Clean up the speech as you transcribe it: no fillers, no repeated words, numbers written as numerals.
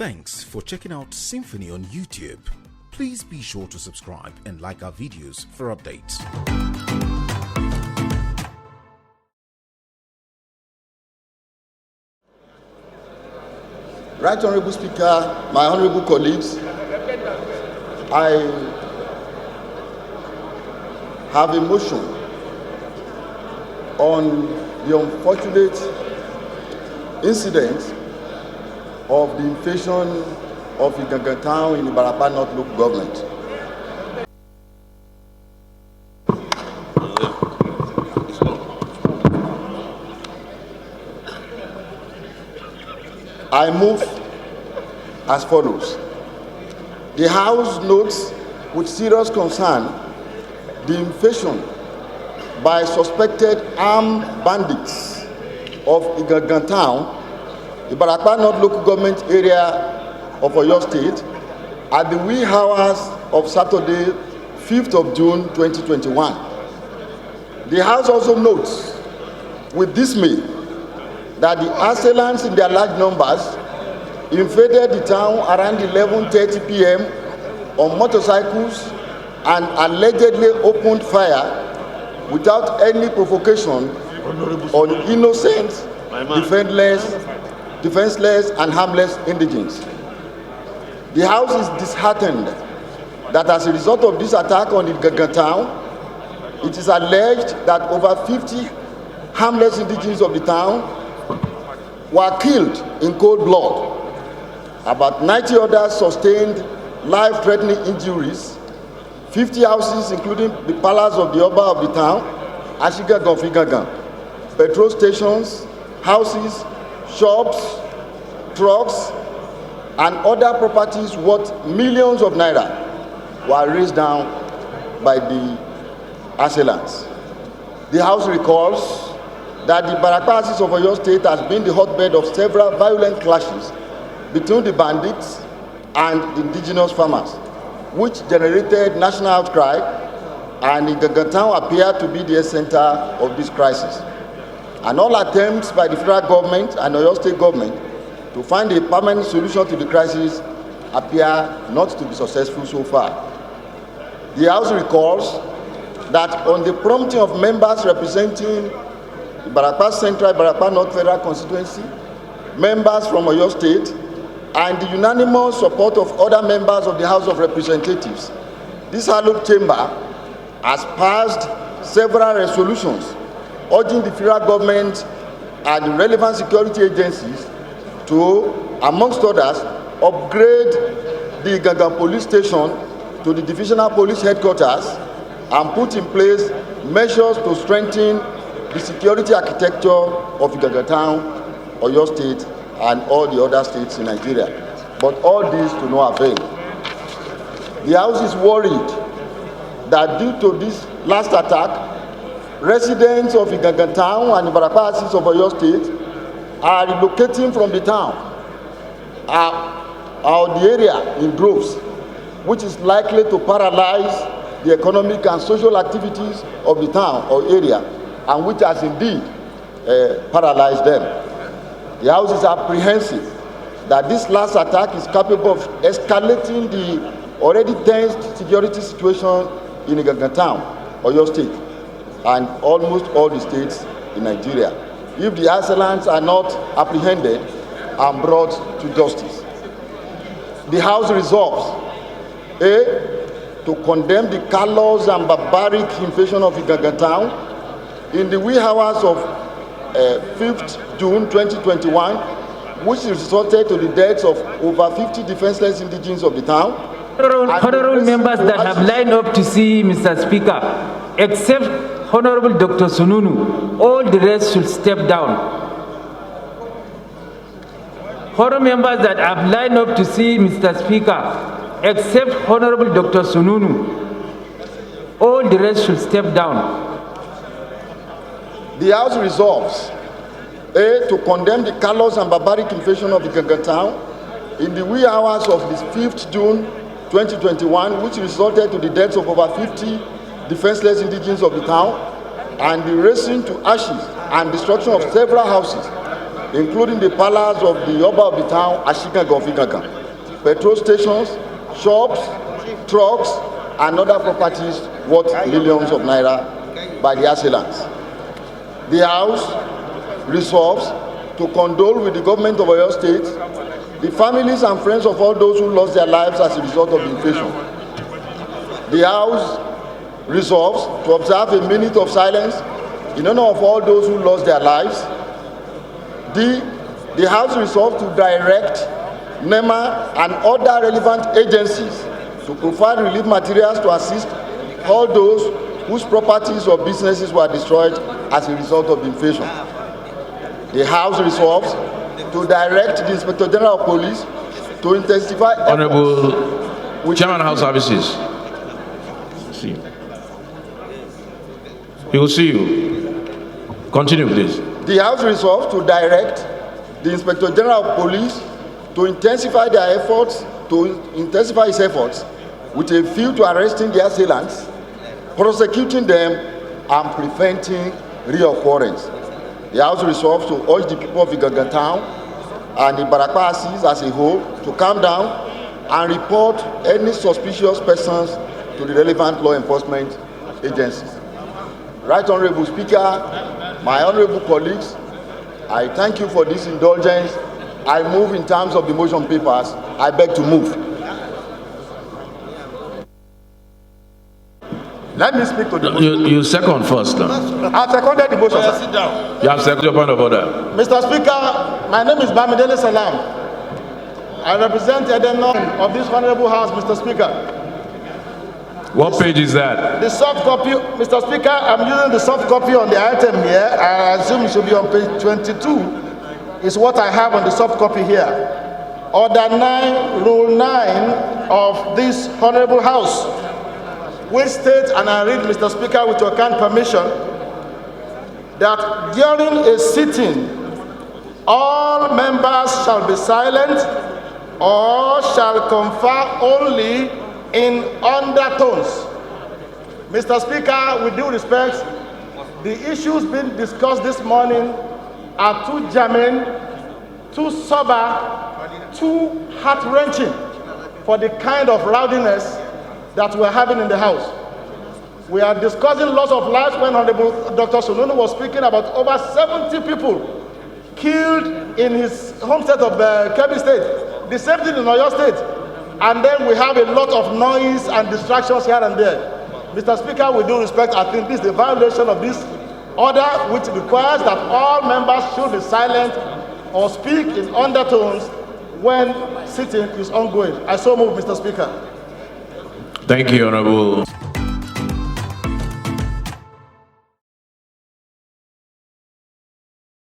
Thanks for checking out SYMFONI on YouTube. Please be sure to subscribe and like our videos for updates. Right Honorable Speaker, my honorable colleagues, I have a motion on the unfortunate incident of the invasion of Igangan town in Ibarapa North local government. I move as follows. The House notes with serious concern the invasion by suspected armed bandits of Igangan town, Ibarapa North local government area of Oyo State, at the wee hours of Saturday, 5th of June 2021. The House also notes with dismay that the assailants in their large numbers invaded the town around 11:30 p.m. on motorcycles and allegedly opened fire without any provocation on innocent, defenseless and harmless indigents. The House is disheartened that as a result of this attack on Igangan town, it is alleged that over 50 harmless indigents of the town were killed in cold blood. About 90 others sustained life-threatening injuries. 50 houses, including the palace of the Oba of the town, Igangan, petrol stations, houses, shops, trucks, and other properties worth millions of naira were razed down by the assailants. The House recalls that the Ibarapa axis of Oyo State has been the hotbed of several violent clashes between the bandits and the indigenous farmers, which generated national outcry, and Igangan town appeared to be the center of this crisis. And all attempts by the federal government and Oyo State government to find a permanent solution to the crisis appear not to be successful so far. The House recalls that on the prompting of members representing Ibarapa Central, Ibarapa North Federal Constituency, members from Oyo State, and the unanimous support of other members of the House of Representatives, this hallowed chamber has passed several resolutions urging the federal government and the relevant security agencies to, amongst others, upgrade the Igangan police station to the divisional police headquarters and put in place measures to strengthen the security architecture of Igangan town, Oyo State, and all the other states in Nigeria. But all this to no avail. The House is worried that due to this last attack, residents of Igangan town and Ibarapa axis of Oyo State are relocating from the town or the area in droves, which is likely to paralyze the economic and social activities of the town or area, and which has indeed paralyzed them. The House is apprehensive that this last attack is capable of escalating the already tense security situation in Igangan town, Oyo State, and almost all the states in Nigeria, if the assailants are not apprehended and brought to justice. The House resolves, A, to condemn the callous and barbaric invasion of Igangan town in the wee hours of 5th June 2021, which resulted to the deaths of over 50 defenseless indigents of the town. Honorable members that have lined up to see Mr. Speaker, except Honorable Dr. Sununu, all the rest should step down. Honorable members that have lined up to see Mr. Speaker, except Honorable Dr. Sununu, all the rest should step down. The House resolves, A, to condemn the callous and barbaric invasion of Igangan town in the wee hours of the 5th June 2021, which resulted to the deaths of over 50 defenseless indigents of the town and the razing to ashes and destruction of several houses including the palace of the Oba of the town, Igangan of Igangan, petrol stations, shops, trucks, and other properties worth millions of naira by the assailants. The House resolves to condole with the government of Oyo State, the families and friends of all those who lost their lives as a result of the invasion. The House resolves to observe a minute of silence in honor of all those who lost their lives. The House resolves to direct NEMA and other relevant agencies to provide relief materials to assist all those whose properties or businesses were destroyed as a result of the invasion. The House resolves to direct the Inspector General of Police to intensify Honorable Chairman of House Services. See. We will see you. Continue, please. The House resolves to direct the Inspector General of Police to intensify its efforts with a view to arresting the assailants, prosecuting them, and preventing reoccurrence. The House resolves to urge the people of Igangan town and the Barakpasis as a whole to calm down and report any suspicious persons to the relevant law enforcement agencies. Right Honorable Speaker, my honorable colleagues, I thank you for this indulgence. I move in terms of the motion papers. I beg to move. Let me speak to the motion. You second first now. I seconded the motion. Sit down. You have seconded your point of order. Mr. Speaker, my name is Bamidele Salam. I represent Edenon of this honorable house, Mr. Speaker. What page is that? The soft copy, Mr. Speaker, I'm using the soft copy on the item here. I assume it should be on page 22. Is what I have on the soft copy here. Order 9, Rule 9 of this honorable house, which states, and I read, Mr. Speaker, with your kind permission, that during a sitting, all members shall be silent or shall confer only in undertones. Mr. Speaker, with due respect, the issues being discussed this morning are too germane, too sober, too heart-wrenching for the kind of rowdiness that we're having in the House. We are discussing loss of lives when Honorable Dr. Sununu was speaking about over 70 people killed in his home state of Kebbi State, the same thing in Oyo State. And then we have a lot of noise and distractions here and there. Mr. Speaker, with due respect, I think this is a violation of this order, which requires that all members should be silent or speak in undertones when sitting is ongoing. I so move, Mr. Speaker. Thank you, Honorable.